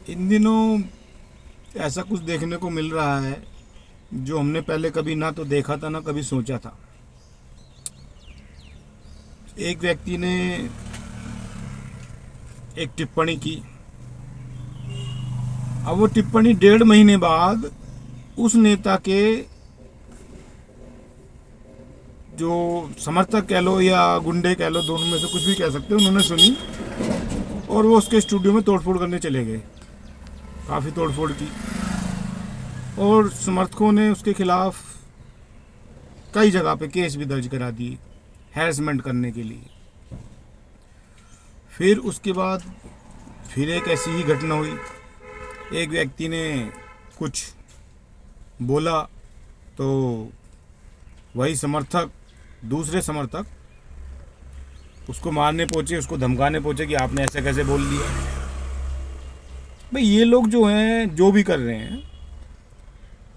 इन दिनों ऐसा कुछ देखने को मिल रहा है जो हमने पहले कभी ना तो देखा था ना कभी सोचा था। एक व्यक्ति ने एक टिप्पणी की। अब वो टिप्पणी 1.5 महीने बाद उस नेता के जो समर्थक कह लो या गुंडे कह लो, दोनों में से कुछ भी कह सकते हो, उन्होंने सुनी और वो उसके स्टूडियो में तोड़फोड़ करने चले गए। काफ़ी तोड़फोड़ की और समर्थकों ने उसके खिलाफ कई जगह पे केस भी दर्ज करा दिए हैरेसमेंट करने के लिए। फिर उसके बाद फिर एक ऐसी ही घटना हुई। एक व्यक्ति ने कुछ बोला तो वही समर्थक, दूसरे समर्थक उसको मारने पहुंचे, उसको धमकाने पहुंचे कि आपने ऐसे कैसे बोल दिया। भाई ये लोग जो हैं, जो भी कर रहे हैं,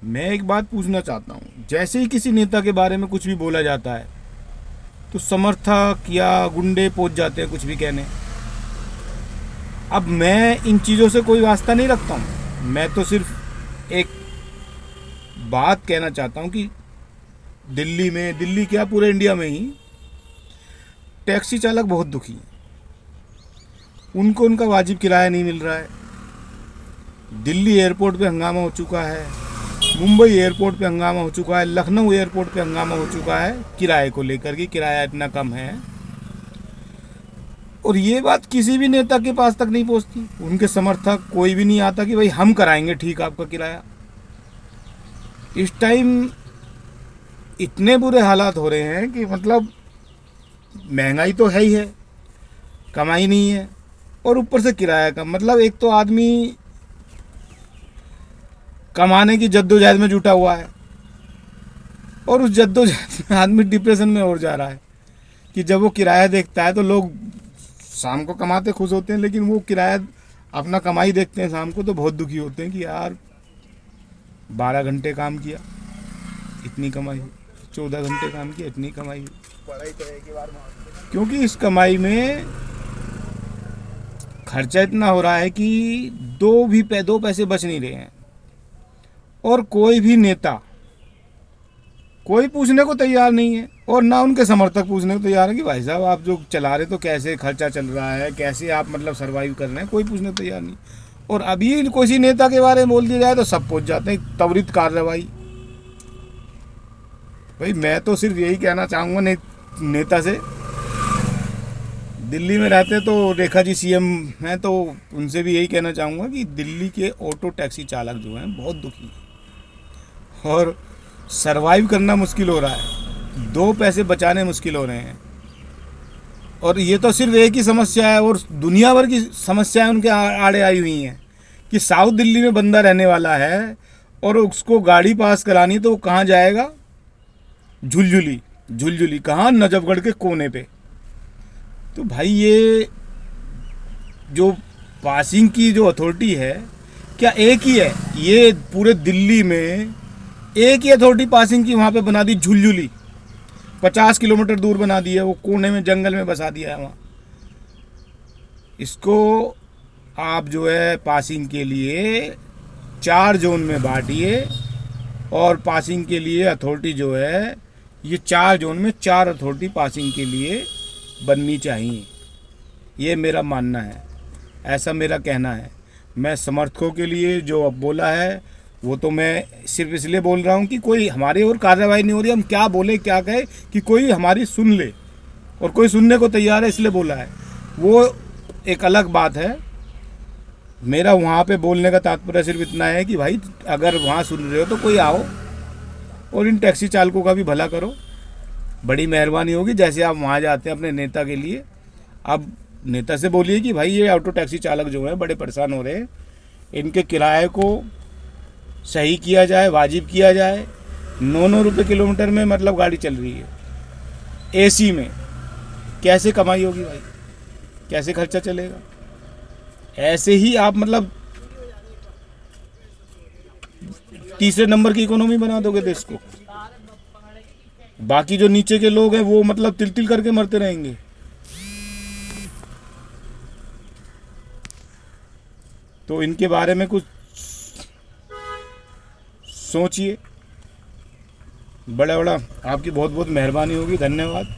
मैं एक बात पूछना चाहता हूँ। जैसे ही किसी नेता के बारे में कुछ भी बोला जाता है तो समर्थक या गुंडे पहुंच जाते हैं कुछ भी कहने। अब मैं इन चीज़ों से कोई वास्ता नहीं रखता हूँ, मैं तो सिर्फ एक बात कहना चाहता हूँ कि दिल्ली में, दिल्ली क्या पूरे इंडिया में ही टैक्सी चालक बहुत दुखी हैं। उनको उनका वाजिब किराया नहीं मिल रहा है। दिल्ली एयरपोर्ट पे हंगामा हो चुका है, मुंबई एयरपोर्ट पे हंगामा हो चुका है, लखनऊ एयरपोर्ट पे हंगामा हो चुका है किराए को लेकर कि किराया इतना कम है। और ये बात किसी भी नेता के पास तक नहीं पहुंचती। उनके समर्थक कोई भी नहीं आता कि भाई हम कराएंगे ठीक आपका किराया। इस टाइम इतने बुरे हालात हो रहे हैं कि मतलब महंगाई तो है ही है, कमाई नहीं है और ऊपर से किराया कम। मतलब एक तो आदमी कमाने की जद्दोजहद में जुटा हुआ है और उस जद्दोजहद में आदमी डिप्रेशन में और जा रहा है कि जब वो किराया देखता है तो लोग शाम को कमाते खुश होते हैं, लेकिन वो किराया अपना कमाई देखते हैं शाम को तो बहुत दुखी होते हैं कि यार 12 घंटे काम किया इतनी कमाई, 14 घंटे काम किया इतनी कमाई। क्योंकि इस कमाई में खर्चा इतना हो रहा है कि दो पैसे बच नहीं रहे हैं। और कोई भी नेता कोई पूछने को तैयार नहीं है और ना उनके समर्थक पूछने को तैयार है कि भाई साहब आप जो चला रहे तो कैसे खर्चा चल रहा है, कैसे आप मतलब सरवाइव कर रहे हैं। कोई पूछने को तैयार नहीं। और अभी किसी नेता के बारे में बोल दिया जाए तो सब पहुंच जाते हैं त्वरित कार्रवाई। भाई मैं तो सिर्फ यही कहना चाहूँगा नेता से, दिल्ली में रहते तो रेखा जी सीएम हैं तो उनसे भी यही कहना चाहूँगा कि दिल्ली के ऑटो टैक्सी चालक जो हैं बहुत दुखी हैं और सरवाइव करना मुश्किल हो रहा है, 2 पैसे बचाने मुश्किल हो रहे हैं। और ये तो सिर्फ एक ही समस्या है और दुनिया भर की समस्याएं उनके आड़े आई हुई हैं कि साउथ दिल्ली में बंदा रहने वाला है और उसको गाड़ी पास करानी तो वो कहाँ जाएगा? झुलझुली। झुलझुली कहाँ? नजफगढ़ के कोने पे। तो भाई ये जो पासिंग की जो अथॉरिटी है क्या एक ही है? ये पूरे दिल्ली में एक ही अथॉरिटी पासिंग की वहाँ पे बना दी झुलझुली, 50 किलोमीटर दूर बना दी है, वो कोने में जंगल में बसा दिया है वहाँ। इसको आप जो है पासिंग के लिए 4 जोन में बांटिए और पासिंग के लिए अथॉरिटी जो है ये 4 जोन में 4 अथॉरिटी पासिंग के लिए बननी चाहिए। ये मेरा मानना है, ऐसा मेरा कहना है। मैं समर्थकों के लिए जो अब बोला है वो तो मैं सिर्फ इसलिए बोल रहा हूँ कि कोई हमारी और कार्रवाई नहीं हो रही, हम क्या बोले क्या कहे कि कोई हमारी सुन ले, और कोई सुनने को तैयार है इसलिए बोला है, वो एक अलग बात है। मेरा वहाँ पे बोलने का तात्पर्य सिर्फ इतना है कि भाई अगर वहाँ सुन रहे हो तो कोई आओ और इन टैक्सी चालकों का भी भला करो, बड़ी मेहरबानी होगी। जैसे आप वहाँ जाते हैं अपने नेता के लिए, अब नेता से बोलिए कि भाई ये ऑटो टैक्सी चालक जो हैं बड़े परेशान हो रहे हैं, इनके किराए को सही किया जाए, वाजिब किया जाए। 9 रुपये किलोमीटर में मतलब गाड़ी चल रही है एसी में, कैसे कमाई होगी भाई, कैसे खर्चा चलेगा? ऐसे ही आप मतलब तीसरे नंबर की इकोनॉमी बना दोगे देश को। बाकी जो नीचे के लोग हैं वो मतलब तिल तिल करके मरते रहेंगे। तो इनके बारे में कुछ सोचिए। बड़ा आपकी बहुत बहुत मेहरबानी होगी। धन्यवाद।